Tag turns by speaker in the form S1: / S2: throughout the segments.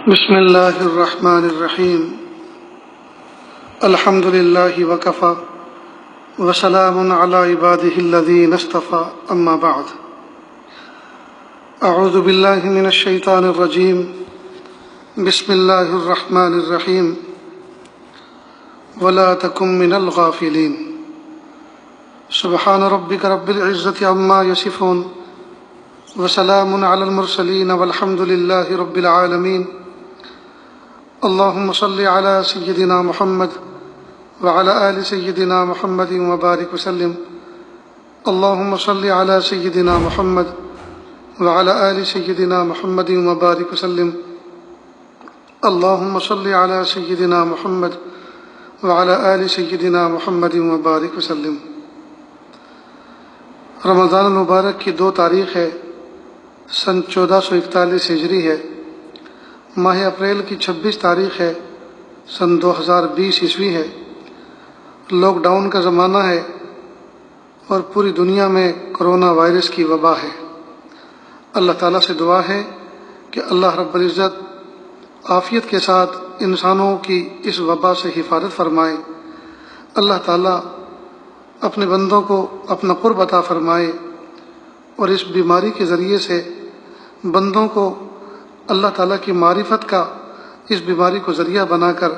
S1: بسم اللہ الرحمن الرحیم الحمد للہ وکفی وسلام علی عبادہ الذین اصطفی اما بعد اعوذ باللہ من الشیطان الرجیم بسم اللہ الرحمن الرحیم ولا تکن من الغافلین سبحان ربک رب العزة عما یصفون وسلام علی المرسلین والحمد للہ رب العالمین اللهم صل على سيدنا محمد وعلى آل سيدنا محمد وبارك وسلم اللهم صل على سيدنا محمد وعلى آل سيدنا محمد وبارك وسلم اللهم صل على سيدنا محمد وعلى آل سيدنا محمد وبارك وسلم۔ رمضان المبارک کی 2 تاریخ ہے، سن 1441 ہجری ہے۔ ماہ اپریل کی 26 تاریخ ہے، سن 2020 عیسوی ہے۔ لاک ڈاؤن کا زمانہ ہے اور پوری دنیا میں کرونا وائرس کی وبا ہے۔ اللہ تعالیٰ سے دعا ہے کہ اللہ رب العزت عافیت کے ساتھ انسانوں کی اس وبا سے حفاظت فرمائے۔ اللہ تعالیٰ اپنے بندوں کو اپنا قرب عطا فرمائے اور اس بیماری کے ذریعے سے بندوں کو اللہ تعالیٰ کی معرفت کا اس بیماری کو ذریعہ بنا کر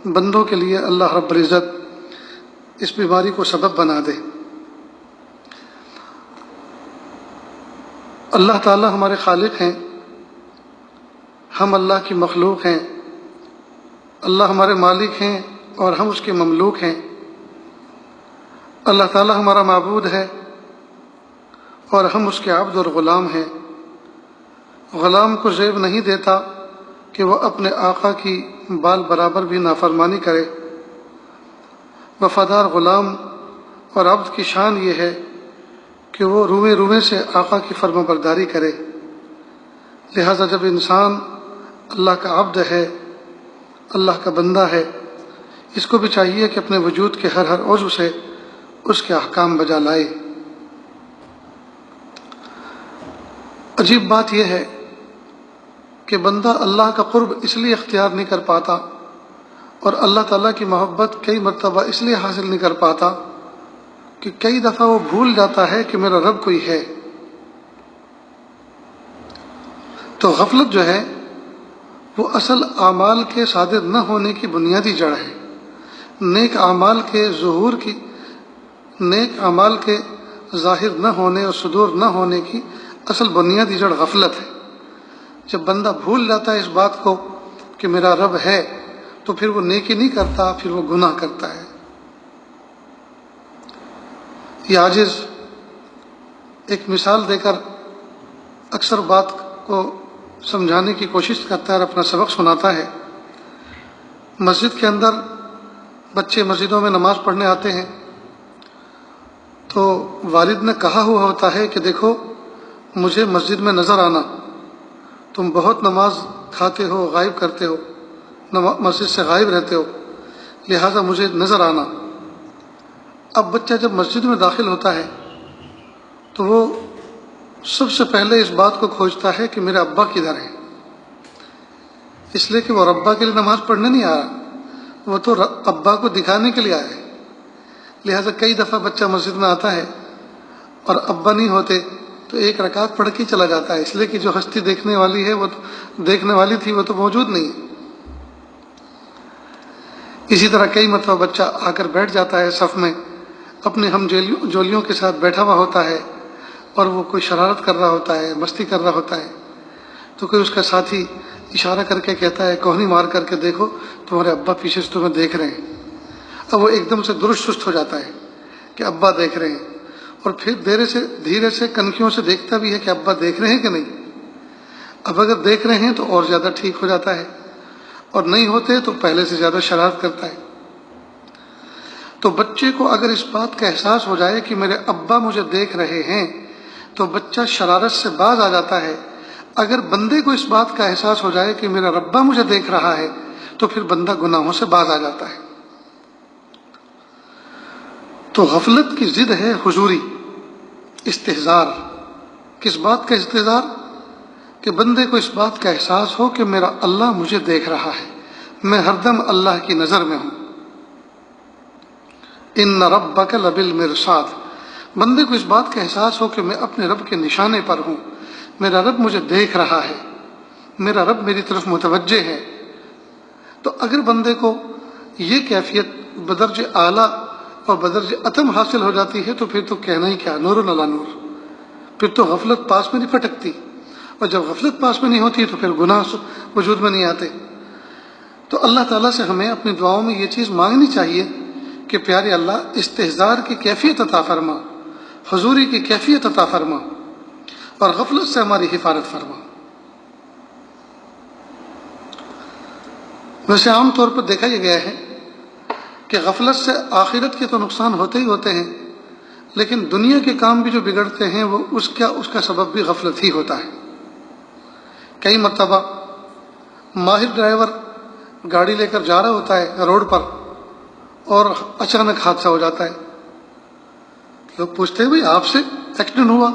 S1: بندوں کے لیے اللہ رب العزت اس بیماری کو سبب بنا دے۔ اللہ تعالیٰ ہمارے خالق ہیں، ہم اللہ کی مخلوق ہیں۔ اللہ ہمارے مالک ہیں اور ہم اس کے مملوک ہیں۔ اللہ تعالیٰ ہمارا معبود ہے اور ہم اس کے عبد اور غلام ہیں۔ غلام کو زیب نہیں دیتا کہ وہ اپنے آقا کی بال برابر بھی نافرمانی کرے۔ وفادار غلام اور عبد کی شان یہ ہے کہ وہ روئے روئے سے آقا کی فرما برداری کرے۔ لہذا جب انسان اللہ کا عبد ہے، اللہ کا بندہ ہے، اس کو بھی چاہیے کہ اپنے وجود کے ہر عضو سے اس کے احکام بجا لائے۔ عجیب بات یہ ہے کہ بندہ اللہ کا قرب اس لیے اختیار نہیں کر پاتا اور اللہ تعالیٰ کی محبت کئی مرتبہ اس لیے حاصل نہیں کر پاتا کہ کئی دفعہ وہ بھول جاتا ہے کہ میرا رب کوئی ہے۔ تو غفلت جو ہے وہ اصل اعمال کے صادر نہ ہونے کی بنیادی جڑ ہے۔ نیک اعمال کے ظہور کی، نیک اعمال کے ظاہر نہ ہونے اور صدور نہ ہونے کی اصل بنیادی جڑ غفلت ہے۔ جب بندہ بھول جاتا ہے اس بات کو کہ میرا رب ہے تو پھر وہ نیکی نہیں کرتا، پھر وہ گناہ کرتا ہے۔ یہ عاجز ایک مثال دے کر اکثر بات کو سمجھانے کی کوشش کرتا ہے اور اپنا سبق سناتا ہے۔ مسجد کے اندر بچے مسجدوں میں نماز پڑھنے آتے ہیں تو والد نے کہا ہوا ہوتا ہے کہ دیکھو مجھے مسجد میں نظر آنا، تم بہت نماز کھاتے ہو، غائب کرتے ہو، مسجد سے غائب رہتے ہو، لہٰذا مجھے نظر آنا۔ اب بچہ جب مسجد میں داخل ہوتا ہے تو وہ سب سے پہلے اس بات کو کھوجتا ہے کہ میرے ابا کدھر ہیں، اس لیے کہ وہ ابا کے لیے نماز پڑھنے نہیں آ رہا، وہ تو ابا کو دکھانے کے لیے آیا ہے۔ لہٰذا کئی دفعہ بچہ مسجد میں آتا ہے اور ابا نہیں ہوتے تو 1 رکعت پڑھ کے چلا جاتا ہے، اس لیے کہ جو ہستی دیکھنے والی ہے وہ دیکھنے والی تھی وہ تو موجود نہیں ہے۔ اسی طرح کئی مرتبہ بچہ آ کر بیٹھ جاتا ہے صف میں، اپنے ہم جولیوں کے ساتھ بیٹھا ہوا ہوتا ہے اور وہ کوئی شرارت کر رہا ہوتا ہے، مستی کر رہا ہوتا ہے، تو کوئی اس کا ساتھی اشارہ کر کے کہتا ہے، کوہنی مار کر کے دیکھو تمہارے ابا پیچھے سے تمہیں دیکھ رہے ہیں۔ اب وہ ایک دم سے درست سست ہو جاتا ہے کہ ابا دیکھ رہے ہیں، اور پھر دھیرے سے کنکھیوں سے دیکھتا بھی ہے کہ ابا دیکھ رہے ہیں کہ نہیں۔ اب اگر دیکھ رہے ہیں تو اور زیادہ ٹھیک ہو جاتا ہے، اور نہیں ہوتے تو پہلے سے زیادہ شرارت کرتا ہے۔ تو بچے کو اگر اس بات کا احساس ہو جائے کہ میرے ابا مجھے دیکھ رہے ہیں تو بچہ شرارت سے باز آ جاتا ہے۔ اگر بندے کو اس بات کا احساس ہو جائے کہ میرا ربا مجھے دیکھ رہا ہے تو پھر بندہ گناہوں سے باز آ جاتا ہے۔ تو غفلت کی ضد ہے حضوری، استحضار۔ کس بات کا استحضار؟ کہ بندے کو اس بات کا احساس ہو کہ میرا اللہ مجھے دیکھ رہا ہے، میں ہر دم اللہ کی نظر میں ہوں۔ ان ربک لبالمرصاد، بندے کو اس بات کا احساس ہو کہ میں اپنے رب کے نشانے پر ہوں، میرا رب مجھے دیکھ رہا ہے، میرا رب میری طرف متوجہ ہے۔ تو اگر بندے کو یہ کیفیت بدرج اعلیٰ اور بدرج اتم حاصل ہو جاتی ہے تو پھر تو کہنا ہی کیا، نور علی نور، پھر تو غفلت پاس میں نہیں پھٹکتی، اور جب غفلت پاس میں نہیں ہوتی تو پھر گناہ وجود میں نہیں آتے۔ تو اللہ تعالیٰ سے ہمیں اپنی دعاؤں میں یہ چیز مانگنی چاہیے کہ پیارے اللہ استحضار کی کیفیت عطا فرما، حضوری کی کیفیت عطا فرما، اور غفلت سے ہماری حفاظت فرما۔ ویسے عام طور پر دیکھا یہ گیا ہے کہ غفلت سے آخرت کے تو نقصان ہوتے ہی ہوتے ہیں، لیکن دنیا کے کام بھی جو بگڑتے ہیں وہ اس کا سبب بھی غفلت ہی ہوتا ہے۔ کئی مرتبہ ماہر ڈرائیور گاڑی لے کر جا رہا ہوتا ہے روڈ پر اور اچانک حادثہ ہو جاتا ہے۔ لوگ پوچھتے ہیں بھئی آپ سے ایکسیڈنٹ ہوا؟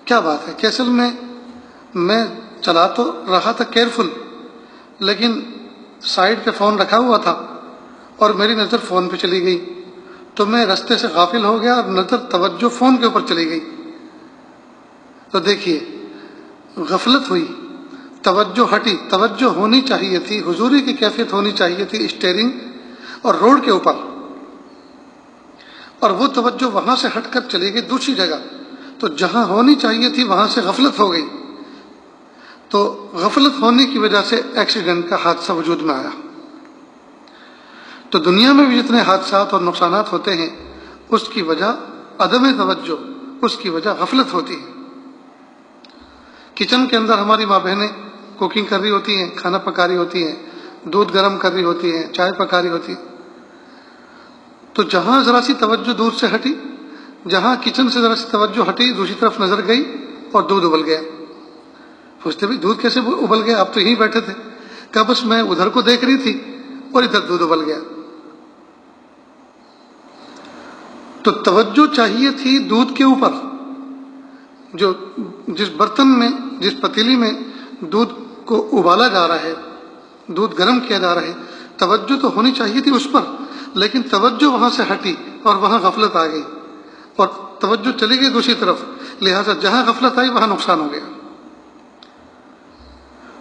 S1: کیا بات ہے کہ اصل میں چلا تو رہا تھا کیئرفل، لیکن سائیڈ پہ فون رکھا ہوا تھا اور میری نظر فون پہ چلی گئی، تو میں رستے سے غافل ہو گیا اور نظر توجہ فون کے اوپر چلی گئی۔ تو دیکھیے غفلت ہوئی، توجہ ہٹی، توجہ ہونی چاہیے تھی، حضوری کی کیفیت ہونی چاہیے تھی اسٹیئرنگ اور روڈ کے اوپر، اور وہ توجہ وہاں سے ہٹ کر چلی گئی دوسری جگہ، تو جہاں ہونی چاہیے تھی وہاں سے غفلت ہو گئی، تو غفلت ہونے کی وجہ سے ایکسیڈنٹ کا حادثہ وجود میں آیا۔ تو دنیا میں بھی جتنے حادثات اور نقصانات ہوتے ہیں اس کی وجہ عدم توجہ، اس کی وجہ غفلت ہوتی ہے۔ کچن کے اندر ہماری ماں بہنیں کوکنگ کر رہی ہوتی ہیں، کھانا پکا رہی ہوتی ہیں، دودھ گرم کر رہی ہوتی ہیں، چائے پکا رہی ہوتی ہیں، تو جہاں ذرا سی توجہ دودھ سے ہٹی، جہاں کچن سے ذرا سی توجہ ہٹی دوسری طرف نظر گئی اور دودھ ابل گیا۔ پوچھتے بھی دودھ کیسے ابل گیا، آپ تو یہیں بیٹھے تھے؟ کہا بس میں ادھر کو دیکھ رہی تھی اور ادھر دودھ ابل گیا۔ تو توجہ چاہیے تھی دودھ کے اوپر، جو جس برتن میں، جس پتیلی میں دودھ کو ابالا جا رہا ہے، دودھ گرم کیا جا رہا ہے، توجہ تو ہونی چاہیے تھی اس پر، لیکن توجہ وہاں سے ہٹی اور وہاں غفلت آ گئی اور توجہ چلی گئی دوسری طرف، لہٰذا جہاں غفلت آئی وہاں نقصان ہو گیا۔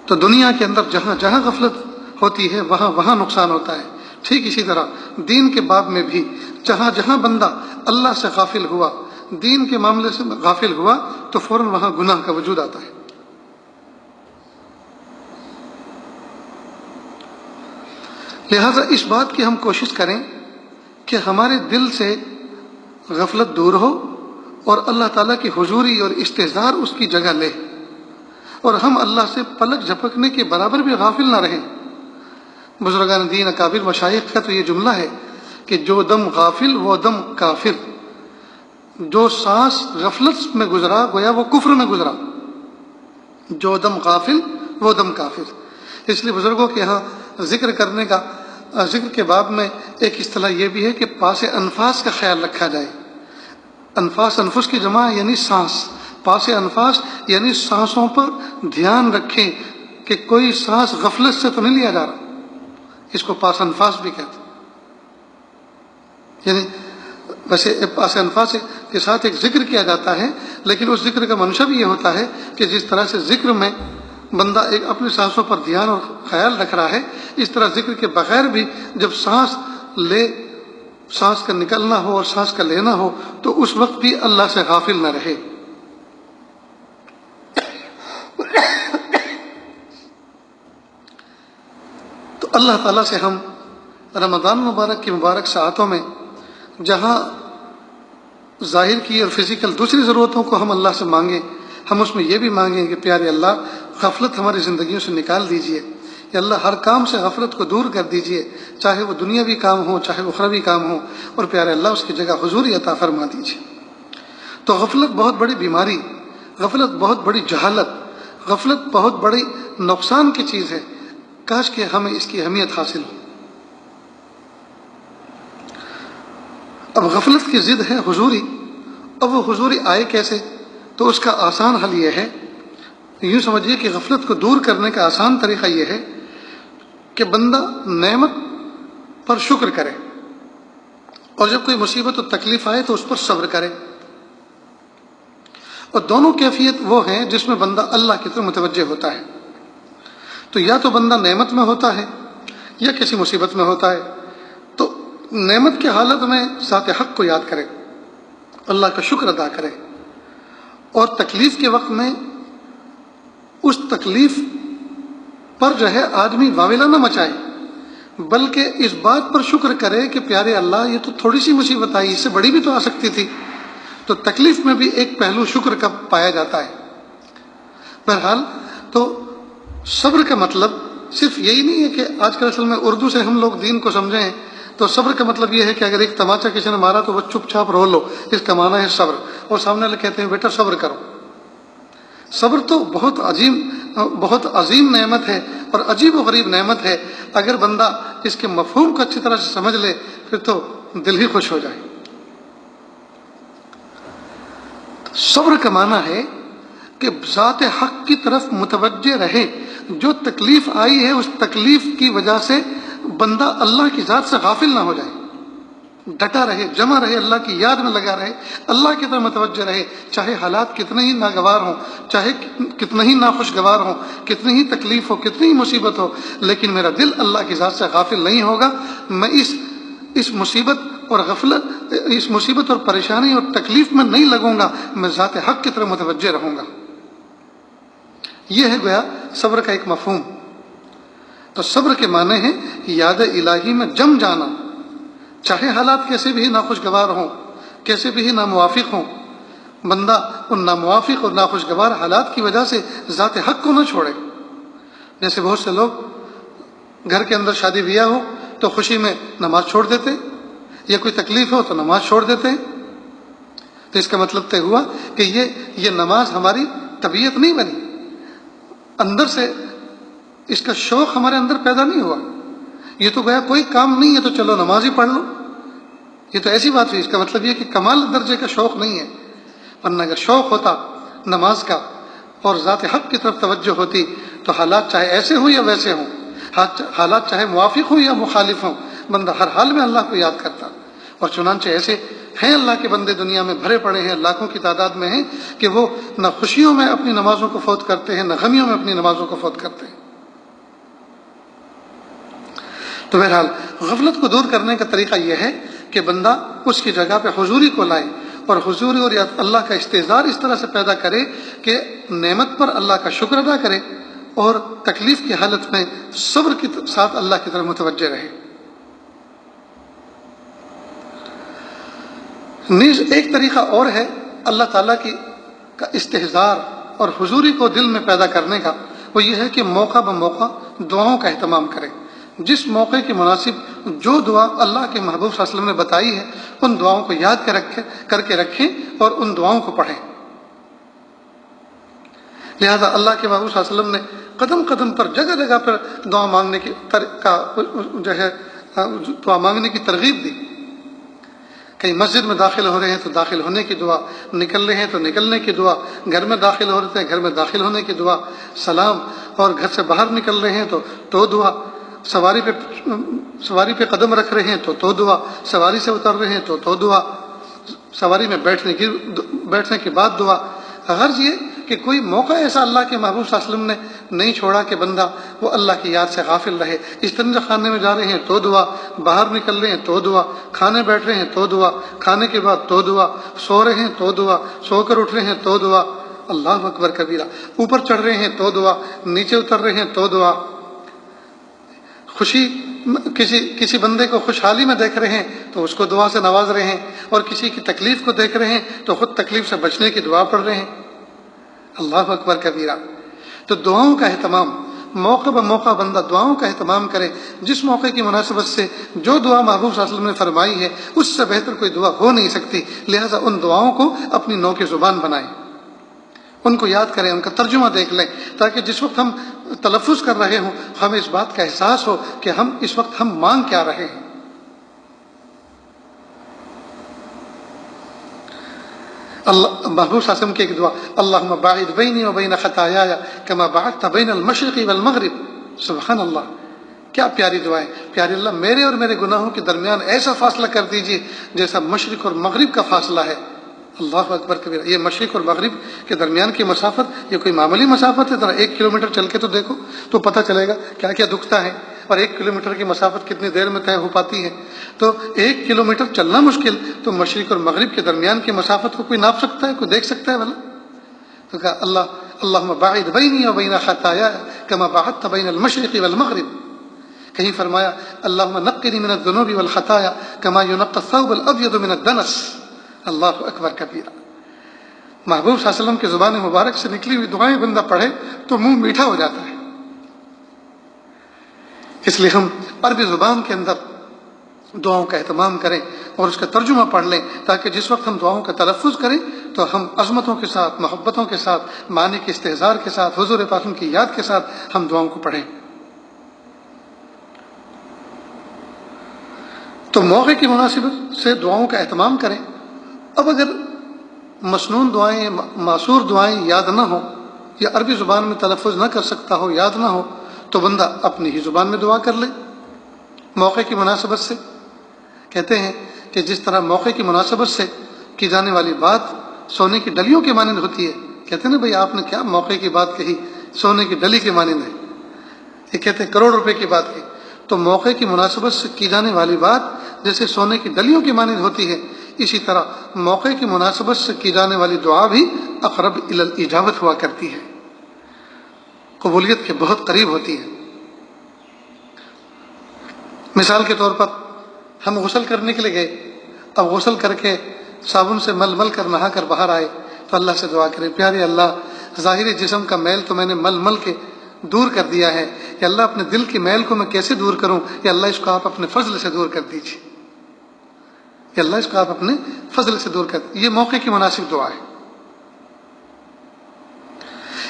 S1: تو دنیا کے اندر جہاں جہاں غفلت ہوتی ہے وہاں وہاں نقصان ہوتا ہے۔ ٹھیک اسی طرح دین کے باب میں بھی جہاں جہاں بندہ اللہ سے غافل ہوا، دین کے معاملے سے غافل ہوا، تو فوراً وہاں گناہ کا وجود آتا ہے۔ لہٰذا اس بات کی ہم کوشش کریں کہ ہمارے دل سے غفلت دور ہو اور اللہ تعالیٰ کی حضوری اور استحضار اس کی جگہ لے، اور ہم اللہ سے پلک جھپکنے کے برابر بھی غافل نہ رہیں۔ بزرگان دین اکابر مشائخ کا تو یہ جملہ ہے کہ جو دم غافل وہ دم کافر، جو سانس غفلت میں گزرا گویا وہ کفر میں گزرا، جو دم غافل وہ دم کافر۔ اس لیے بزرگوں کے ہاں ذکر کرنے کا، ذکر کے باب میں ایک اصطلاح یہ بھی ہے کہ پاس انفاس کا خیال رکھا جائے۔ انفاس، انفس کی جمع یعنی سانس، پاس انفاس یعنی سانسوں پر دھیان رکھیں کہ کوئی سانس غفلت سے تو نہیں لیا جا رہا، اس کو پاس انفاس بھی کہتے ہیں۔ یعنی ویسے پاس انفاس کے ساتھ ایک ذکر کیا جاتا ہے، لیکن اس ذکر کا منشا بھی یہ ہوتا ہے کہ جس طرح سے ذکر میں بندہ ایک اپنی سانسوں پر دھیان اور خیال رکھ رہا ہے، اس طرح ذکر کے بغیر بھی جب سانس لے، سانس کا نکلنا ہو اور سانس کا لینا ہو، تو اس وقت بھی اللہ سے غافل نہ رہے۔ تو اللہ تعالیٰ سے ہم رمضان مبارک کی مبارک ساعتوں میں جہاں ظاہر کی اور فزیکل دوسری ضرورتوں کو ہم اللہ سے مانگیں، ہم اس میں یہ بھی مانگیں کہ پیارے اللہ غفلت ہماری زندگیوں سے نکال دیجئے، یا اللہ ہر کام سے غفلت کو دور کر دیجئے، چاہے وہ دنیاوی کام ہو چاہے اخروی کام ہو، اور پیارے اللہ اس کی جگہ حضوری عطا فرما دیجئے۔ تو غفلت بہت بڑی بیماری، غفلت بہت بڑی جہالت، غفلت بہت بڑی نقصان کی چیز ہے، کاش کہ ہمیں اس کی اہمیت حاصل ہو۔ اب غفلت کی ضد ہے حضوری، اب وہ حضوری آئے کیسے؟ تو اس کا آسان حل یہ ہے، یوں سمجھیے کہ غفلت کو دور کرنے کا آسان طریقہ یہ ہے کہ بندہ نعمت پر شکر کرے، اور جب کوئی مصیبت و تکلیف آئے تو اس پر صبر کرے. اور دونوں کیفیت وہ ہیں جس میں بندہ اللہ کی طرف متوجہ ہوتا ہے. تو یا تو بندہ نعمت میں ہوتا ہے یا کسی مصیبت میں ہوتا ہے، تو نعمت کی حالت میں ذات حق کو یاد کرے، اللہ کا شکر ادا کرے، اور تکلیف کے وقت میں اس تکلیف پر جو ہے آدمی واویلا نہ مچائے، بلکہ اس بات پر شکر کرے کہ پیارے اللہ یہ تو تھوڑی سی مصیبت آئی، اس سے بڑی بھی تو آ سکتی تھی. تو تکلیف میں بھی ایک پہلو شکر کا پایا جاتا ہے. بہرحال تو صبر کا مطلب صرف یہی نہیں ہے کہ آج کل اصل میں اردو سے ہم لوگ دین کو سمجھیں تو صبر کا مطلب یہ ہے کہ اگر ایک تماچا کسی نے مارا تو وہ چپ چاپ رو لو، اس کا معنی ہے صبر. اور سامنے والے کہتے ہیں بیٹا صبر کرو. صبر تو بہت عظیم نعمت ہے اور عجیب و غریب نعمت ہے. اگر بندہ اس کے مفہوم کو اچھی طرح سے سمجھ لے پھر تو دل ہی خوش ہو جائے. صبر کا معنی ہے کہ ذات حق کی طرف متوجہ رہے. جو تکلیف آئی ہے اس تکلیف کی وجہ سے بندہ اللہ کی ذات سے غافل نہ ہو جائے، ڈٹا رہے، جمع رہے، اللہ کی یاد میں لگا رہے، اللہ کی طرف متوجہ رہے. چاہے حالات کتنے ہی ناگوار ہوں، چاہے کتنے ہی ناخوشگوار ہوں، کتنی ہی تکلیف ہو، کتنی ہی مصیبت ہو، لیکن میرا دل اللہ کی ذات سے غافل نہیں ہوگا. میں اس مصیبت اور غفلت، اس مصیبت اور پریشانی اور تکلیف میں نہیں لگوں گا، میں ذات حق کی طرف متوجہ رہوں گا. یہ ہے گویا صبر کا ایک مفہوم. تو صبر کے معنی ہے یاد الہی میں جم جانا، چاہے حالات کیسے بھی ناخوشگوار ہوں، کیسے بھی ناموافق ہوں، بندہ ان ناموافق اور ناخوشگوار حالات کی وجہ سے ذات حق کو نہ چھوڑے. جیسے بہت سے لوگ گھر کے اندر شادی بیاہ ہو تو خوشی میں نماز چھوڑ دیتے، یا کوئی تکلیف ہو تو نماز چھوڑ دیتے. تو اس کا مطلب طے ہوا کہ یہ نماز ہماری طبیعت نہیں بنی، اندر سے اس کا شوق ہمارے اندر پیدا نہیں ہوا. یہ تو گویا کوئی کام نہیں ہے تو چلو نماز ہی پڑھ لو، یہ تو ایسی بات ہوئی. اس کا مطلب یہ کہ کمال درجے کا شوق نہیں ہے. ورنہ اگر شوق ہوتا نماز کا اور ذات حق کی طرف توجہ ہوتی تو حالات چاہے ایسے ہوں یا ویسے ہوں، حالات چاہے موافق ہوں یا مخالف ہوں، بندہ ہر حال میں اللہ کو یاد کرتا. اور چنانچہ ایسے ہیں اللہ کے بندے دنیا میں بھرے پڑے ہیں، لاکھوں کی تعداد میں ہیں کہ وہ نہ خوشیوں میں اپنی نمازوں کو فوت کرتے ہیں، نہ غمیوں میں اپنی نمازوں کو فوت کرتے ہیں. تو بہرحال غفلت کو دور کرنے کا طریقہ یہ ہے کہ بندہ اس کی جگہ پہ حضوری کو لائے، اور حضوری اور اللہ کا استحضار اس طرح سے پیدا کرے کہ نعمت پر اللہ کا شکر ادا کرے اور تکلیف کی حالت میں صبر کے ساتھ اللہ کی طرف متوجہ رہے. نیز ایک طریقہ اور ہے اللہ تعالیٰ کا استحضار اور حضوری کو دل میں پیدا کرنے کا، وہ یہ ہے کہ موقع بموقع دعاؤں کا اہتمام کریں. جس موقع کے مناسب جو دعا اللہ کے محبوب صلی اللہ علیہ وسلم نے بتائی ہے ان دعاؤں کو یاد کر کے رکھیں اور ان دعاؤں کو پڑھیں. لہذا اللہ کے محبوب صلی اللہ علیہ وسلم نے قدم قدم پر، جگہ جگہ پر دعا مانگنے کی ترغیب دی. کہیں مسجد میں داخل ہو رہے ہیں تو داخل ہونے کی دعا، نکل رہے ہیں تو نکلنے کی دعا، گھر میں داخل ہو رہے ہیں گھر میں داخل ہونے کی دعا، سلام، اور گھر سے باہر نکل رہے ہیں تو دعا، سواری پہ قدم رکھ رہے ہیں تو دعا، سواری سے اتر رہے ہیں تو دعا، سواری میں بیٹھنے کے بعد دعا. غرض یہ کہ کوئی موقع ایسا اللہ کے محبوب صلی اللہ علیہ وسلم نے نہیں چھوڑا کہ بندہ وہ اللہ کی یاد سے غافل رہے. استنجا خانے میں جا رہے ہیں تو دعا، باہر نکل رہے ہیں تو دعا، کھانے بیٹھ رہے ہیں تو دعا، کھانے کے بعد تو دعا، سو رہے ہیں تو دعا، سو کر اٹھ رہے ہیں تو دعا، اللہ اکبر کبیرہ، اوپر چڑھ رہے ہیں تو دعا، نیچے اتر رہے ہیں تو دعا. خوشی کسی بندے کو خوشحالی میں دیکھ رہے ہیں تو اس کو دعا سے نواز رہے ہیں، اور کسی کی تکلیف کو دیکھ رہے ہیں تو خود تکلیف سے بچنے کی دعا پڑھ رہے ہیں. اللہ اکبر کبیرہ. تو دعاؤں کا اہتمام، موقع بموقع بندہ دعاؤں کا اہتمام کرے. جس موقع کی مناسبت سے جو دعا محبوب صلی اللہ علیہ وسلم نے فرمائی ہے اس سے بہتر کوئی دعا ہو نہیں سکتی. لہذا ان دعاؤں کو اپنی نوک زبان بنائیں، ان کو یاد کریں، ان کا ترجمہ دیکھ لیں، تاکہ جس وقت ہم تلفظ کر رہے ہوں ہمیں اس بات کا احساس ہو کہ اس وقت ہم مانگ کیا رہے ہیں. محبوب صلی اللہ علیہ وسلم کی ایک دعا، اللہم باعد بینی و بین خطایایا کما بعدت بین المشرق والمغرب. سبحان اللہ، کیا پیاری دعائیں. پیارے اللہ میرے اور میرے گناہوں کے درمیان ایسا فاصلہ کر دیجئے جیسا مشرق اور مغرب کا فاصلہ ہے. اللہ اکبر کبیرہ. یہ مشرق اور مغرب کے درمیان کی مسافت یہ کوئی معمولی مسافت ہے؟ ذرا 1 کلومیٹر چل کے تو دیکھو تو پتہ چلے گا کیا کیا دکھتا ہے، اور 1 کلومیٹر کی مسافت کتنی دیر میں طے ہو پاتی ہے. تو 1 کلومیٹر چلنا مشکل، تو مشرق اور مغرب کے درمیان کی مسافت کو کوئی ناپ سکتا ہے؟ کوئی دیکھ سکتا ہے بھلا؟ تو کہا اللہم باعد بینی و بین خطایا کما بعدت بین المشرق والمغرب. کہیں فرمایا اللہم نقنی من الذنوب والخطایا کما ینقی الثوب الابیض من الدنس. اللہ اکبر کبیرہ. محبوب صلی اللہ علیہ وسلم کی زبان مبارک سے نکلی ہوئی دعائیں بندہ پڑھے تو منہ میٹھا ہو جاتا ہے. اس لیے ہم عربی زبان کے اندر دعاؤں کا اہتمام کریں اور اس کا ترجمہ پڑھ لیں، تاکہ جس وقت ہم دعاؤں کا تلفظ کریں تو ہم عظمتوں کے ساتھ، محبتوں کے ساتھ، معنی کے استحضار کے ساتھ، حضور پاک کی یاد کے ساتھ ہم دعاؤں کو پڑھیں. تو موقع کی مناسبت سے دعاؤں کا اہتمام کریں. اب اگر مسنون دعائیں، معصور دعائیں یاد نہ ہو یا عربی زبان میں تلفظ نہ کر سکتا ہو، یاد نہ ہو، تو بندہ اپنی ہی زبان میں دعا کر لے موقع کی مناسبت سے. کہتے ہیں کہ جس طرح موقع کی مناسبت سے کی جانے والی بات سونے کی ڈلیوں کے مانند ہوتی ہے. کہتے ہیں نا بھئی آپ نے کیا موقع کی بات کہی، سونے کی ڈلی کے مانند ہے. یہ کہتے ہیں کروڑ روپے کی بات کی. تو موقع کی مناسبت سے کی جانے والی بات جیسے سونے کی ڈلیوں کی مانند ہوتی ہے، اسی طرح موقع کی مناسبت سے کی جانے والی دعا بھی اقرب الی الاجابت ہوا کرتی ہے، قبولیت کے بہت قریب ہوتی ہے. مثال کے طور پر ہم غسل کرنے کے لیے گئے، اب غسل کر کے صابن سے مل مل کر نہا کر باہر آئے تو اللہ سے دعا کریں، پیارے اللہ ظاہری جسم کا میل تو میں نے مل مل کے دور کر دیا ہے، یا اللہ اپنے دل کی میل کو میں کیسے دور کروں؟ یا اللہ اس کو آپ اپنے فضل سے دور کر دیجیے، یا اللہ اس کو آپ اپنے فضل سے دور کر دیجیے. یہ موقع کی مناسب دعا ہے.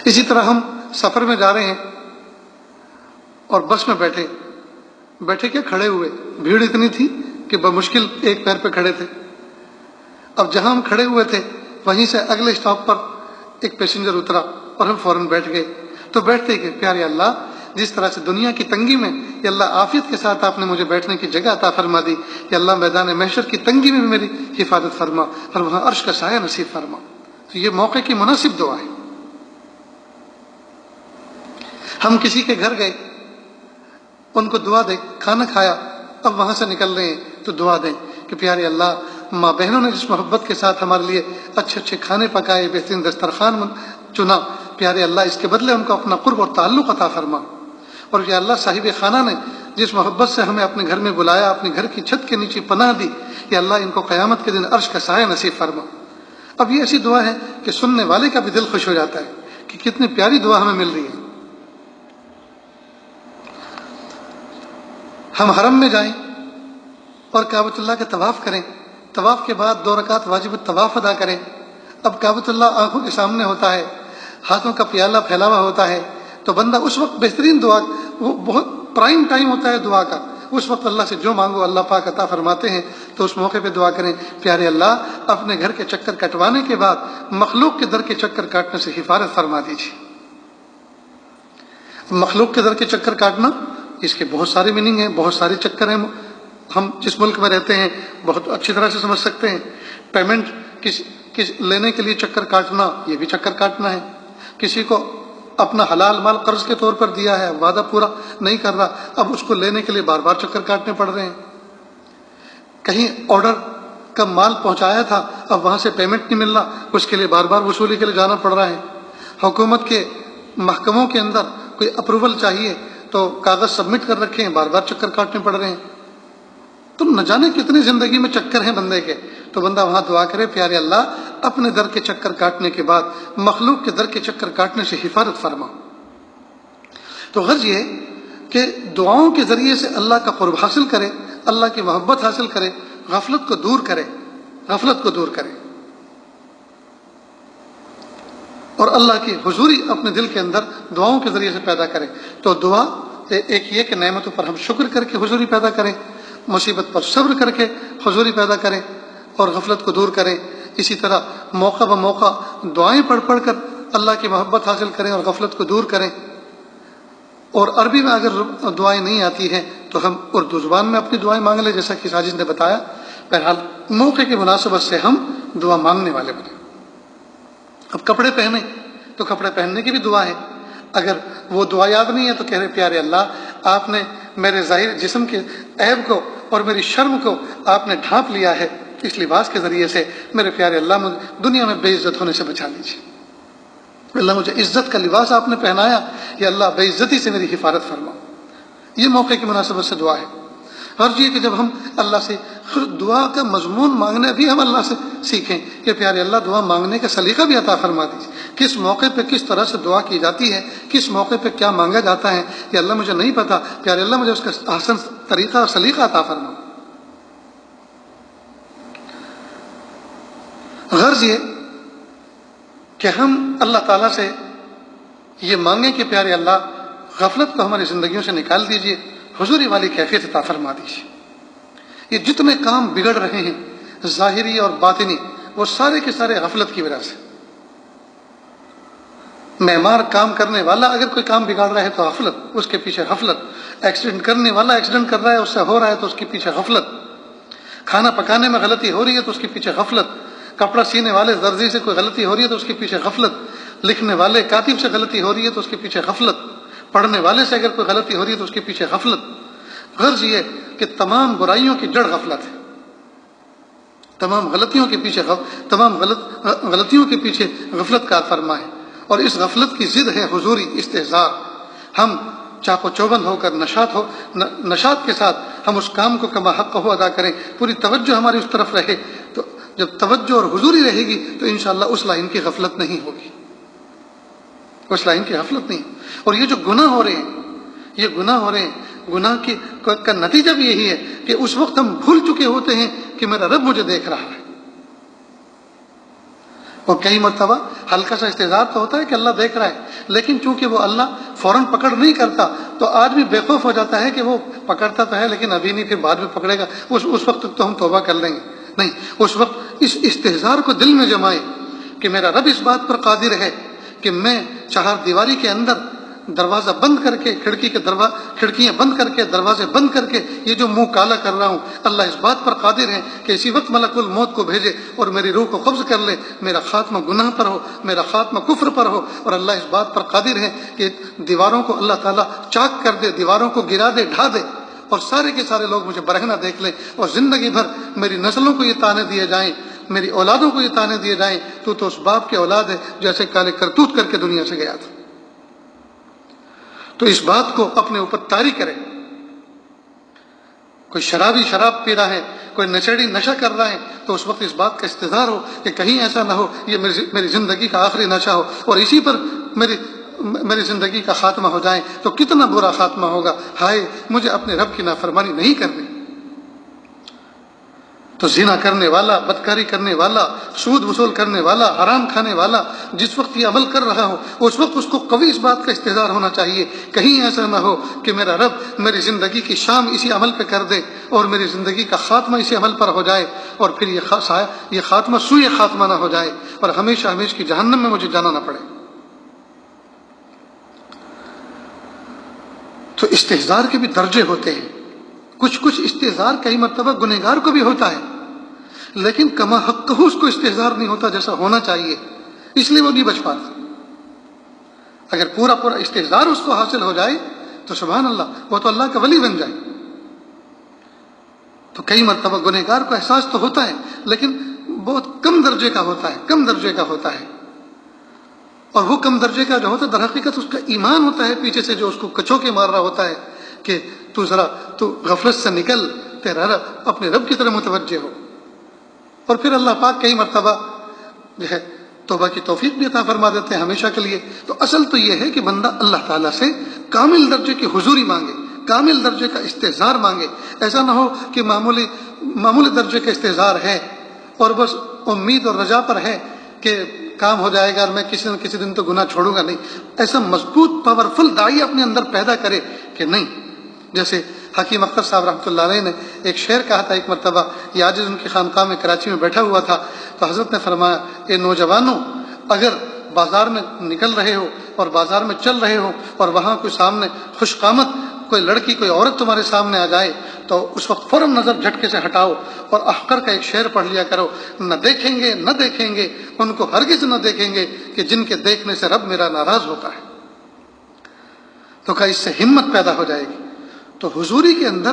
S1: اسی طرح ہم سفر میں جا رہے ہیں اور بس میں بیٹھے کیا کھڑے ہوئے، بھیڑ اتنی تھی کہ بمشکل ایک پیر پہ کھڑے تھے. اب جہاں ہم کھڑے ہوئے تھے وہیں سے اگلے اسٹاپ پر ایک پیسنجر اترا اور ہم فوراً بیٹھ گئے. تو بیٹھتے کہ پیارے اللہ جس طرح سے دنیا کی تنگی میں یا اللہ عافیت کے ساتھ آپ نے مجھے بیٹھنے کی جگہ عطا فرما دی، یا اللہ میدان محشر کی تنگی میں بھی میری حفاظت فرما اور وہاں عرش کا سایہ نصیب فرما. تو یہ موقع کی مناسب دعا ہے. ہم کسی کے گھر گئے، ان کو دعا دیں، کھانا کھایا، اب وہاں سے نکل رہے ہیں تو دعا دیں کہ پیارے اللہ ماں بہنوں نے جس محبت کے ساتھ ہمارے لیے اچھے اچھے کھانے پکائے، بہترین دسترخوان چنا، پیارے اللہ اس کے بدلے ان کو اپنا قرب اور تعلق عطا فرما. اور یا اللہ صاحب خانہ نے جس محبت سے ہمیں اپنے گھر میں بلایا، اپنے گھر کی چھت کے نیچے پناہ دی، یا اللہ ان کو قیامت کے دن عرش کا سایہ نصیب فرما. اب یہ ایسی دعا ہے کہ سننے والے کا بھی دل خوش ہو جاتا ہے کہ کتنی پیاری دعا ہمیں مل رہی ہے. ہم حرم میں جائیں اور کعبۃ اللہ کا طواف کریں، طواف کے بعد 2 رکعت واجب الطواف ادا کریں. اب کعبۃ اللہ آنکھوں کے سامنے ہوتا ہے، ہاتھوں کا پیالہ پھیلا ہوا ہوتا ہے، تو بندہ اس وقت بہترین دعا، وہ بہت پرائم ٹائم ہوتا ہے دعا کا، اس وقت اللہ سے جو مانگو اللہ پاک عطا فرماتے ہیں. تو اس موقع پہ دعا کریں پیارے اللہ اپنے گھر کے چکر کٹوانے کے بعد مخلوق کے در کے چکر کاٹنے سے حفاظت فرما دیجیے. مخلوق کے در کے چکر کاٹنا اس کے بہت سارے میننگ ہیں، بہت سارے چکر ہیں. ہم جس ملک میں رہتے ہیں بہت اچھی طرح سے سمجھ سکتے ہیں. پیمنٹ کس لینے کے لیے چکر کاٹنا، یہ بھی چکر کاٹنا ہے. کسی کو اپنا حلال مال قرض کے طور پر دیا ہے، وعدہ پورا نہیں کر رہا، اب اس کو لینے کے لیے بار بار چکر کاٹنے پڑ رہے ہیں. کہیں آرڈر کا مال پہنچایا تھا، اب وہاں سے پیمنٹ نہیں مل رہا، اس کے لیے بار بار وصولی کے لیے جانا پڑ رہا ہے. حکومت کے محکموں کے اندر کوئی اپروول چاہیے تو کاغذ سبمٹ کر رکھے ہیں، بار بار چکر کاٹنے پڑ رہے ہیں. تو نہ جانے کتنی زندگی میں چکر ہیں بندے کے. تو بندہ وہاں دعا کرے پیارے اللہ اپنے در کے چکر کاٹنے کے بعد مخلوق کے در کے چکر کاٹنے سے حفاظت فرما. تو غرض یہ کہ دعاؤں کے ذریعے سے اللہ کا قرب حاصل کرے، اللہ کی محبت حاصل کرے، غفلت کو دور کرے، غفلت کو دور کرے، اور اللہ کی حضوری اپنے دل کے اندر دعاؤں کے ذریعے سے پیدا کرے. تو دعا ایک یہ کہ نعمتوں پر ہم شکر کر کے حضوری پیدا کریں، مصیبت پر صبر کر کے حضوری پیدا کریں اور غفلت کو دور کریں. اسی طرح موقع بہ موقع دعائیں پڑھ پڑھ کر اللہ کی محبت حاصل کریں اور غفلت کو دور کریں. اور عربی میں اگر دعائیں نہیں آتی ہیں تو ہم اردو زبان میں اپنی دعائیں مانگ لیں، جیسا کہ ساجد نے بتایا. بہرحال موقع کی مناسبت سے ہم دعا مانگنے والے بنیں. اب کپڑے پہنے تو کپڑے پہننے کی بھی دعا ہے. اگر وہ دعا یاد نہیں ہے تو کہہ رہے پیارے اللہ آپ نے میرے ظاہر جسم کے عیب کو اور میری شرم کو آپ نے ڈھانپ لیا ہے، اس لباس کے ذریعے سے میرے پیارے اللہ مجھے دنیا میں بے عزت ہونے سے بچا لیجیے. اللہ مجھے عزت کا لباس آپ نے پہنایا، یا اللہ بے عزتی سے میری حفاظت فرماؤ. یہ موقع کی مناسبت سے دعا ہے. غرض یہ کہ جب ہم اللہ سے دعا کا مضمون مانگنا بھی ہم اللہ سے سیکھیں کہ پیارے اللہ دعا مانگنے کا سلیقہ بھی عطا فرما دیجیے. کس موقع پہ کس طرح سے دعا کی جاتی ہے، کس موقع پہ کیا مانگا جاتا ہے، یہ اللہ مجھے نہیں پتا، پیارے اللہ مجھے اس کا احسن طریقہ اور سلیقہ عطا فرما. غرض یہ کہ ہم اللہ تعالیٰ سے یہ مانگیں کہ پیارے اللہ غفلت کو ہماری زندگیوں سے نکال دیجیے، حضوری والی کیفیت عطا فرما دیجیے. یہ جتنے کام بگڑ رہے ہیں ظاہری اور باطنی، وہ سارے کے سارے غفلت کی وجہ سے. معمار کام کرنے والا اگر کوئی کام بگاڑ رہا ہے تو غفلت، اس کے پیچھے غفلت. ایکسیڈنٹ کرنے والا ایکسیڈنٹ کر رہا ہے، اس سے ہو رہا ہے تو اس کے پیچھے غفلت. کھانا پکانے میں غلطی ہو رہی ہے تو اس کے پیچھے غفلت. کپڑا سینے والے درزی سے کوئی غلطی ہو رہی ہے تو اس کے پیچھے غفلت. لکھنے والے کاتب سے غلطی ہو رہی ہے تو اس کے پیچھے غفلت. پڑھنے والے سے اگر کوئی غلطی ہو رہی ہے تو اس کے پیچھے غفلت. غرض یہ کہ تمام برائیوں کی جڑ غفلت ہے. تمام غلطیوں کے پیچھے غلطیوں کے پیچھے غفلت کا فرما ہے. اور اس غفلت کی ضد ہے حضوری استحضار. ہم چاق و چوبند ہو کر نشاط کے ساتھ ہم اس کام کو کما حق ہو ادا کریں، پوری توجہ ہماری اس طرف رہے. تو جب توجہ اور حضوری رہے گی تو انشاءاللہ اس لائن کی غفلت نہیں ہوگی، اس لائن کی غفلت نہیں. اور یہ جو گناہ ہو رہے ہیں، گناہ کا نتیجہ بھی یہی ہے کہ اس وقت ہم بھول چکے ہوتے ہیں کہ میرا رب مجھے دیکھ رہا ہے. اور کئی مرتبہ ہلکا سا استحضار تو ہوتا ہے کہ اللہ دیکھ رہا ہے، لیکن چونکہ وہ اللہ فوراً پکڑ نہیں کرتا تو آدمی بے خوف ہو جاتا ہے کہ وہ پکڑتا تو ہے لیکن ابھی نہیں، پھر بعد میں پکڑے گا، اس وقت تو ہم توبہ کر لیں گے. نہیں، اس وقت اس استحضار کو دل میں جمائے کہ میرا رب اس بات پر قادر ہے کہ میں چہار دیواری کے اندر دروازہ بند کر کے کھڑکیاں بند کر کے دروازے بند کر کے یہ جو منہ کالا کر رہا ہوں، اللہ اس بات پر قادر ہے کہ اسی وقت ملک الموت کو بھیجے اور میری روح کو قبض کر لے. میرا خاتمہ گناہ پر ہو، میرا خاتمہ کفر پر ہو، اور اللہ اس بات پر قادر ہے کہ دیواروں کو اللہ تعالیٰ چاک کر دے، دیواروں کو گرا دے، ڈھا دے، اور سارے کے سارے لوگ مجھے برہنہ دیکھ لیں، اور زندگی بھر میری نسلوں کو یہ تانے دیے جائیں، میری اولادوں کو یہ تانے دیے جائیں تو اس باپ کے اولاد ہے جیسے کالے کرتوت کر کے دنیا سے گیا تھا. تو اس بات کو اپنے اوپر طاری کرے. کوئی شرابی شراب پی رہا ہے، کوئی نشیڑی نشہ کر رہا ہے، تو اس وقت اس بات کا استحضار ہو کہ کہیں ایسا نہ ہو یہ میری زندگی کا آخری نشہ ہو اور اسی پر میری زندگی کا خاتمہ ہو جائے تو کتنا برا خاتمہ ہوگا. ہائے مجھے اپنے رب کی نافرمانی نہیں کرنی. تو زنا کرنے والا، بدکاری کرنے والا، سود وصول کرنے والا، حرام کھانے والا جس وقت یہ عمل کر رہا ہو اس وقت اس کو قوی اس بات کا استحضار ہونا چاہیے کہیں ایسا نہ ہو کہ میرا رب میری زندگی کی شام اسی عمل پہ کر دے اور میری زندگی کا خاتمہ اسی عمل پر ہو جائے اور پھر یہ خاتمہ سوئے خاتمہ نہ ہو جائے اور ہمیشہ ہمیشہ کی جہنم میں مجھے جانا نہ پڑے. تو استحضار کے بھی درجے ہوتے ہیں. کچھ استحضار کئی مرتبہ گنہگار کو بھی ہوتا ہے لیکن کما حق اس کو استحضار نہیں ہوتا جیسا ہونا چاہیے، اس لیے وہ نہیں بچ پاتا. اگر پورا استحضار اس کو حاصل ہو جائے تو سبحان اللہ وہ تو اللہ کا ولی بن جائے. تو کئی مرتبہ گنہگار کو احساس تو ہوتا ہے لیکن بہت کم درجے کا ہوتا ہے. اور وہ کم درجے کا جو ہوتا ہے در حقیقت اس کا ایمان ہوتا ہے پیچھے سے جو اس کو کچھو کے مار رہا ہوتا ہے کہ تو غفلت سے نکل، تیرا رب اپنے رب کی طرف متوجہ ہو. اور پھر اللہ پاک کئی مرتبہ جو ہے توبہ کی توفیق بھی عطا فرما دیتے ہیں ہمیشہ کے لیے. تو اصل تو یہ ہے کہ بندہ اللہ تعالیٰ سے کامل درجے کی حضوری مانگے، کامل درجے کا استحضار مانگے. ایسا نہ ہو کہ معمولی درجے کا استحضار ہے اور بس امید اور رجا پر ہے کہ کام ہو جائے گا اور میں کسی نہ کسی دن تو گناہ چھوڑوں گا. نہیں، ایسا مضبوط پاورفل داعی اپنے اندر پیدا کرے کہ نہیں. جیسے حکیم اختر صاحب رحمۃ اللہ علیہ نے ایک شعر کہا تھا ایک مرتبہ، یہ عاجز ان کی خانقاہ میں کراچی میں بیٹھا ہوا تھا تو حضرت نے فرمایا اے نوجوانوں، اگر بازار میں نکل رہے ہو اور بازار میں چل رہے ہو اور وہاں کوئی سامنے خوش قامت کوئی لڑکی کوئی عورت تمہارے سامنے آ جائے تو اس وقت فوراً نظر جھٹکے سے ہٹاؤ اور احقر کا ایک شعر پڑھ لیا کرو، نہ دیکھیں گے نہ دیکھیں گے ان کو ہرگز نہ دیکھیں گے کہ جن کے دیکھنے سے رب میرا ناراض ہوتا ہے۔ تو کہا اس سے ہمت پیدا ہو جائے گی۔ تو حضوری کے اندر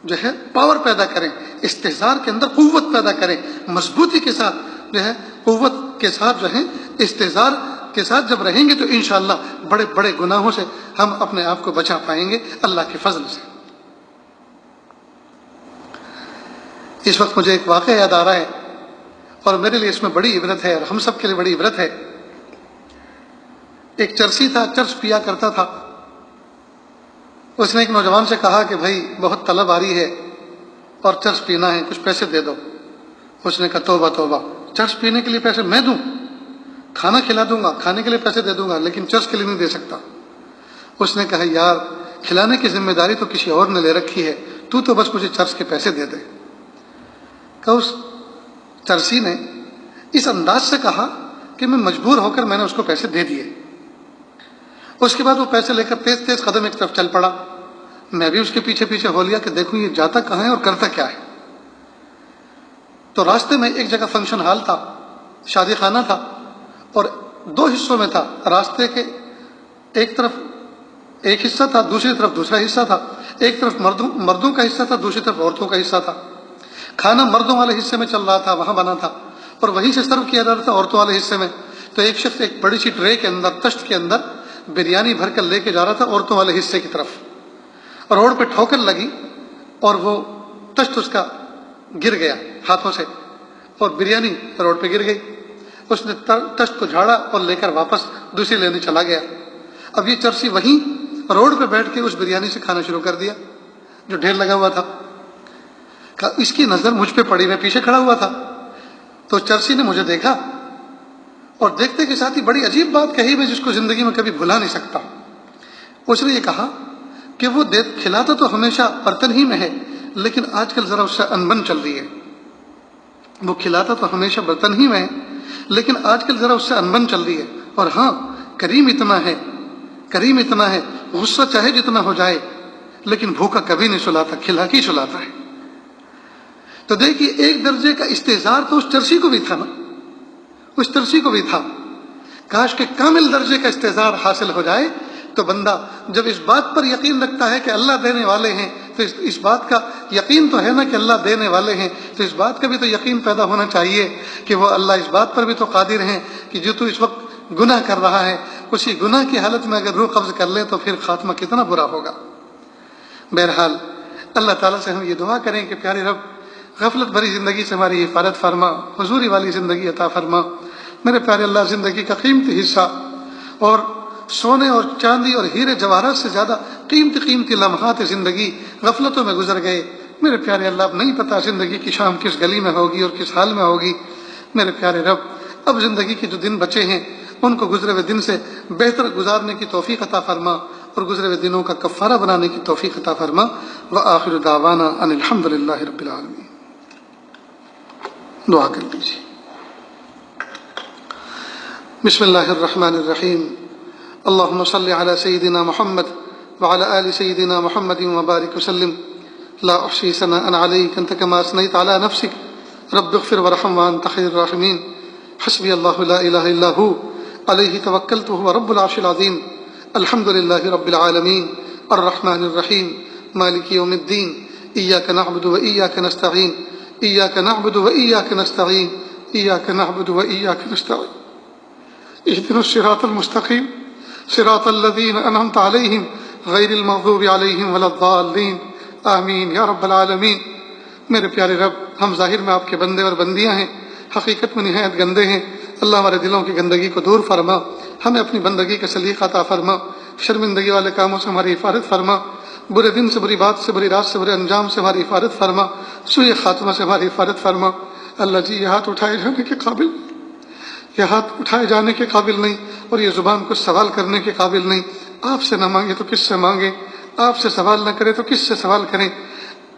S1: جو ہے پاور پیدا کریں، استحضار کے اندر قوت پیدا کریں، مضبوطی کے ساتھ جو ہے قوت کے ساتھ جو ہے استحضار کے ساتھ جب رہیں گے تو انشاءاللہ بڑے بڑے گناہوں سے ہم اپنے آپ کو بچا پائیں گے اللہ کے فضل سے۔ اس وقت مجھے ایک واقعہ یاد آ رہا ہے اور میرے لیے اس میں بڑی عبرت ہے اور ہم سب کے لیے بڑی عبرت ہے۔ ایک چرسی تھا، چرس پیا کرتا تھا۔ اس نے ایک نوجوان سے کہا کہ بھائی بہت طلب آ رہی ہے اور چرس پینا ہے، کچھ پیسے دے دو۔ اس نے کہا توبہ توبہ، چرس پینے کے لیے پیسے میں دوں؟ کھانا کھلا دوں گا، کھانے کے لیے پیسے دے دوں گا، لیکن چرس کے لیے نہیں دے سکتا۔ اس نے کہا یار کھلانے کی ذمہ داری تو کسی اور نے لے رکھی ہے، تو بس مجھے چرس کے پیسے دے دے۔ کہ اس چرسی نے اس انداز سے کہا کہ میں مجبور ہو کر میں نے اس کو پیسے دے دیے۔ اس کے بعد وہ پیسے لے کر تیز تیز قدم ایک طرف چل پڑا۔ میں بھی اس کے پیچھے پیچھے ہو لیا کہ دیکھوں یہ جاتا کہاں ہے اور کرتا کیا ہے۔ تو راستے میں ایک جگہ فنکشن ہال تھا، شادی خانہ تھا، اور دو حصوں میں تھا۔ راستے کے ایک طرف ایک حصہ تھا، دوسری طرف دوسرا حصہ تھا۔ ایک طرف مردوں کا حصہ تھا، دوسری طرف عورتوں کا حصہ تھا۔ کھانا مردوں والے حصے میں چل رہا تھا، وہاں بنا تھا، اور وہیں سے سرو کیا جا رہا تھا عورتوں والے حصے میں۔ تو ایک شخص ایک بڑی سی ٹرے کے اندر، تشت کے اندر بریانی بھر کر لے کے جا رہا تھا عورتوں والے حصے کی طرف، اور روڈ پہ ٹھوکر لگی اور وہ تشت اس کا گر گیا ہاتھوں سے اور بریانی روڈ پہ گر گئی۔ اس نے تشت کو جھاڑا اور لے کر واپس دوسری لینے چلا گیا۔ اب یہ چرسی وہیں روڈ پہ بیٹھ کے اس بریانی سے کھانا شروع کر دیا جو ڈھیر لگا ہوا تھا۔ اس کی نظر مجھ پہ پڑی، میں پیچھے کھڑا ہوا تھا۔ تو چرسی نے مجھے دیکھا اور دیکھتے کے ساتھ ہی بڑی عجیب بات کہی میں جس کو زندگی میں کبھی بھلا نہیں سکتا۔ اس نے یہ کہا کہ وہ کھلاتا تو ہمیشہ برتن ہی میں ہے، لیکن آج کل ذرا اس سے انبن چل رہی ہے۔ وہ کھلاتا تو ہمیشہ برتن ہی میں ہے، لیکن آج کل ذرا اس سے انبن چل رہی ہے۔ اور ہاں کریم اتنا ہے، غصہ چاہے جتنا ہو جائے لیکن بھوکا کبھی نہیں سلاتا، کھلا کے سلاتا ہے۔ تو دیکھیے ایک درجے کا استحضار تو اس چرسی کو بھی تھا نا، اس چرسی کو بھی تھا۔ کاش کہ کامل درجے کا استحضار حاصل ہو جائے تو بندہ جب اس بات پر یقین رکھتا ہے کہ اللہ دینے والے ہیں تو اس بات کا یقین تو ہے نا کہ اللہ دینے والے ہیں، تو اس بات کا بھی تو یقین پیدا ہونا چاہیے کہ وہ اللہ اس بات پر بھی تو قادر ہیں کہ جو تو اس وقت گناہ کر رہا ہے اسی گناہ کی حالت میں اگر روح قبض کر لے تو پھر خاتمہ کتنا برا ہوگا۔ بہرحال اللہ تعالیٰ سے ہم یہ دعا کریں کہ پیارے رب غفلت بھری زندگی سے ہماری حفاظت فرما، حضوری والی زندگی عطا فرما۔ میرے پیارے اللہ زندگی کا قیمتی حصہ اور سونے اور چاندی اور ہیرے جواہرات سے زیادہ قیمتی لمحات زندگی غفلتوں میں گزر گئے۔ میرے پیارے اللہ اب نہیں پتا زندگی کی شام کس گلی میں ہوگی اور کس حال میں ہوگی۔ میرے پیارے رب اب زندگی کے جو دن بچے ہیں ان کو گزرے ہوئے دن سے بہتر گزارنے کی توفیق عطا فرما اور گزرے ہوئے دنوں کا کفارہ بنانے کی توفیق عطا فرما۔ وآخر دعوانا ان الحمد للہ رب العالمین۔ دعا کر لیجیے۔ بسم اللہ الرحمن الرحیم۔ اللہم صل علی سیدنا محمد وعلی آل سیدنا محمد وبارک وسلم۔ لا احصی ثناء علیک انت کما اثنیت علی نفسک رب اغفر ورحم وانت خیر الراحمین۔ حسبی اللہ لا الہ الا ہو علیہ توکلت وهو رب العرش العظیم۔ الحمد للہ رب العالمین الرحمن الرحیم مالک یوم الدین۔ ایاک نعبد وایاک نستعین، ایاک نعبد وایاک نستعین، ایاک نعبد وایاک نستعین۔ اهدنا الصراط المستقیم صراط الذین انعمت علیہم غیر المغضوب علیہم ولا الضالین، آمین یا رب العالمین۔ میرے پیارے رب ہم ظاہر میں آپ کے بندے اور بندیاں ہیں، حقیقت میں نہایت گندے ہیں۔ اللہ ہمارے دلوں کی گندگی کو دور فرما، ہمیں اپنی بندگی کا سلیقہ عطا فرما، شرمندگی والے کاموں سے ہماری حفاظت فرما، برے دن سے، بری بات سے، بری رات سے، برے انجام سے ہماری حفاظت فرما، سوء خاتمہ سے ہماری حفاظت فرما۔ اللہ جی یہ ہاتھ اٹھائے جانے کے قابل، یہ ہاتھ اٹھائے جانے کے قابل نہیں اور یہ زبان کچھ سوال کرنے کے قابل نہیں۔ آپ سے نہ مانگے تو کس سے مانگے، آپ سے سوال نہ کرے تو کس سے سوال کریں۔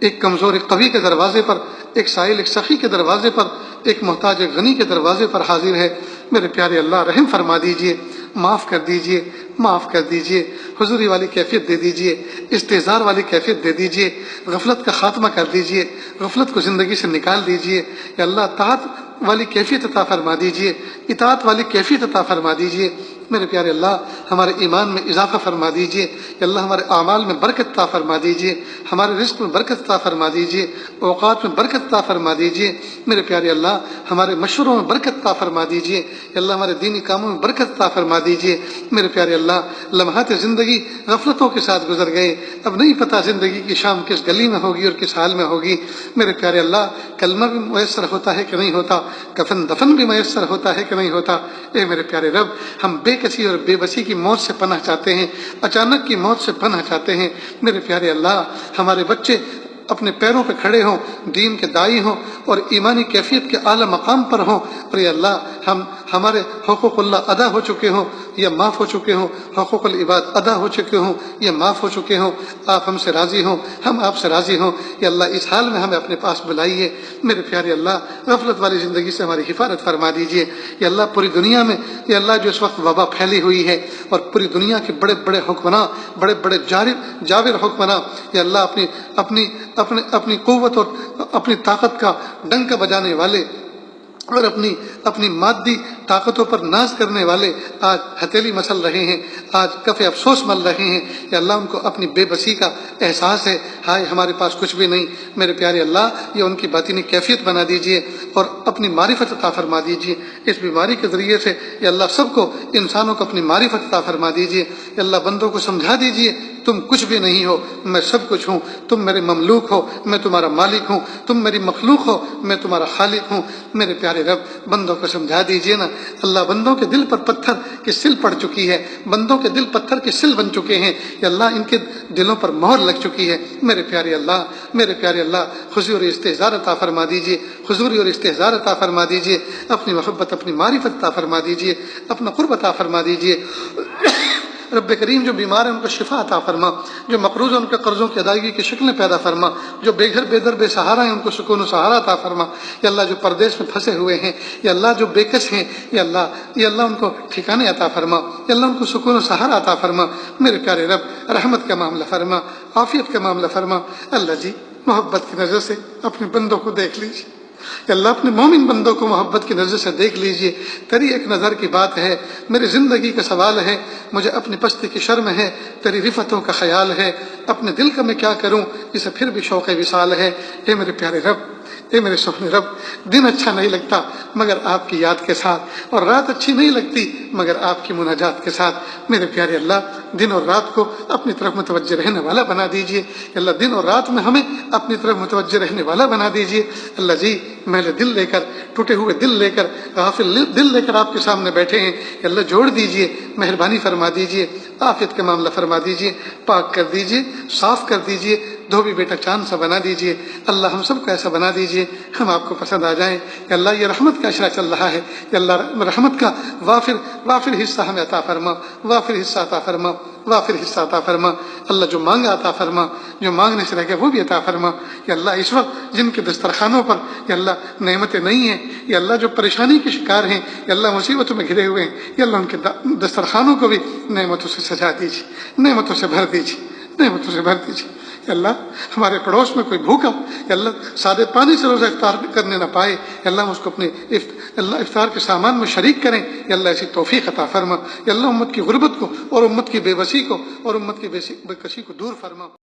S1: ایک کمزور ایک قوی کے دروازے پر، ایک سائل ایک سخی کے دروازے پر، ایک محتاج غنی کے دروازے پر حاضر ہے، میرے پیارے اللہ رحم فرما دیجئے، معاف کر دیجئے، معاف کر دیجئے، حضوری والی کیفیت دے دیجئے، استحضار والی کیفیت دے دیجئے، غفلت کا خاتمہ کر دیجئے، غفلت کو زندگی سے نکال دیجئے، یا اللہ طاعت والی کیفیت عطا فرما دیجئے، اطاعت والی کیفیت عطا فرما دیجئے، میرے پیارے اللہ ہمارے ایمان میں اضافہ فرما دیجئے، یا اللہ ہمارے اعمال میں برکت عطا فرما دیجئے، ہمارے رزق میں برکت عطا فرما دیجئے، اوقات میں برکت عطا فرما دیجئے، میرے پیارے اللہ ہمارے مشوروں میں برکت عطا فرما دیجئے، یا اللہ ہمارے دینی کاموں میں برکت عطا فرما دیجئے، میرے پیارے اللہ لمحات زندگی غفلتوں کے ساتھ گزر گئے، اب نہیں پتہ زندگی کی شام کس گلی میں ہوگی اور کس حال میں ہوگی، میرے پیارے اللہ کلمہ بھی میسر ہوتا ہے کہ نہیں ہوتا، کفن دفن بھی میسر ہوتا ہے کہ نہیں ہوتا، اے میرے پیارے رب ہم بے کسی اور بے بسی کی موت سے پناہ چاہتے ہیں، اچانک کی موت سے پناہ چاہتے ہیں، میرے پیارے اللہ ہمارے بچے اپنے پیروں پہ کھڑے ہوں، دین کے دائی ہوں اور ایمانی کیفیت کے اعلیٰ مقام پر ہوں، اور یا اللہ ہمارے حقوق اللہ ادا ہو چکے ہوں یا معاف ہو چکے ہوں، حقوق العباد ادا ہو چکے ہوں یا معاف ہو چکے ہوں، آپ ہم سے راضی ہوں، ہم آپ سے راضی ہوں، یا اللہ اس حال میں ہمیں اپنے پاس بلائیے، میرے پیارے اللہ غفلت والی زندگی سے ہماری حفاظت فرما دیجیے، یا اللہ پوری دنیا میں یا اللہ جو اس وقت وبا پھیلی ہوئی ہے اور پوری دنیا کے بڑے بڑے حکمراں، بڑے بڑے جابر حکمراں یا اللہ اپنی قوت اور اپنی طاقت کا ڈنکا بجانے والے اور اپنی مادی طاقتوں پر ناز کرنے والے آج ہتھیلی مسل رہے ہیں، آج کف افسوس مل رہے ہیں، یا اللہ ان کو اپنی بے بسی کا احساس ہے، ہائے ہمارے پاس کچھ بھی نہیں، میرے پیارے اللہ یہ ان کی باطنی کیفیت بنا دیجئے اور اپنی معرفت عطا فرما دیجئے، اس بیماری کے ذریعے سے یا اللہ سب کو انسانوں کو اپنی معرفت عطا فرما دیجئے، یا اللہ بندوں کو سمجھا دیجئے تم کچھ بھی نہیں ہو، میں سب کچھ ہوں، تم میرے مملوک ہو، میں تمہارا مالک ہوں، تم میری مخلوق ہو، میں تمہارا خالق ہوں، میرے پیارے رب بندوں کو سمجھا دیجئے نا، اللہ بندوں کے دل پر پتھر کی سل پڑ چکی ہے، بندوں کے دل پتھر کی سل بن چکے ہیں، یا اللہ ان کے دلوں پر مہر لگ چکی ہے، میرے پیارے اللہ حضور استحضار عطا فرما دیجئے، حضوری اور استحضار عطا فرما دیجئے، اپنی محبت اپنی معرفت عطا فرما دیجئے، اپنا قرب عطا فرما دیجئے، رب کریم جو بیمار ہیں ان کو شفا عطا فرما، جو مقروض ہیں ان کے قرضوں کی ادائیگی کی شکلیں پیدا فرما، جو بے گھر بے در بے سہارا ہیں ان کو سکون و سہارا عطا فرما، یا اللہ جو پردیس میں پھنسے ہوئے ہیں، یا اللہ جو بے کس ہیں، یا اللہ ان کو ٹھکانے عطا فرما، یا اللہ ان کو سکون و سہارا عطا فرما، میرے پیارے رب رحمت کا معاملہ فرما، عافیت کا معاملہ فرما، اللہ جی محبت کی نظر سے اپنے بندوں کو دیکھ لیجیے، کہ اللہ اپنے مومن بندوں کو محبت کی نظر سے دیکھ لیجئے، تیری ایک نظر کی بات ہے، میری زندگی کا سوال ہے، مجھے اپنی پستی کی شرم ہے، تیری رفتوں کا خیال ہے، اپنے دل کا میں کیا کروں اسے پھر بھی شوق وصال ہے، اے میرے پیارے رب، اے میرے سونے رب، دن اچھا نہیں لگتا مگر آپ کی یاد کے ساتھ، اور رات اچھی نہیں لگتی مگر آپ کی مناجات کے ساتھ، میرے پیارے اللہ دن اور رات کو اپنی طرف متوجہ رہنے والا بنا دیجئے، اللہ دن اور رات میں ہمیں اپنی طرف متوجہ رہنے والا بنا دیجئے، اللہ جی میلے دل لے کر، ٹوٹے ہوئے دل لے کر، غافل دل لے کر آپ کے سامنے بیٹھے ہیں، اللہ جوڑ دیجئے، مہربانی فرما دیجئے، عافیت کا معاملہ فرما دیجئے، پاک کر دیجئے، صاف کر دیجئے، دھوبی بیٹا چاند سا بنا دیجئے، اللہ ہم سب کو ایسا بنا دیجئے ہم آپ کو پسند آ جائیں، کہ اللہ یہ رحمت کا اشرا چل رہا ہے، کہ اللہ رحمت کا وافر حصہ ہمیں عطا فرما، وافر حصہ عطا فرما، وافر حصہ عطا فرما، اللہ جو مانگا عطا فرما، جو مانگنے سے رہ گیا وہ بھی عطا فرما، کہ اللہ اس وقت جن کے دسترخوانوں پر یا اللہ نعمتیں نہیں ہیں، یا اللہ جو پریشانی کے شکار ہیں، یا اللہ مصیبتوں میں گھرے ہوئے ہیں، یا اللہ ان کے دسترخوانوں کو بھی نعمتوں سے سجا دیجیے، نعمتوں سے بھر دیجیے، نعمتوں سے بھر دیجیے، کہ اللہ ہمارے پڑوس میں کوئی بھوکا کہ اللہ سادے پانی سے روزہ افطار کرنے نہ پائے، کہ اللہ اس کو اپنے افطار کے سامان میں شریک کریں، کہ اللہ ایسی توفیق عطا فرما، کہ اللہ امت کی غربت کو اور امت کی بے بسی کو اور امت کی بے کسی کو دور فرما۔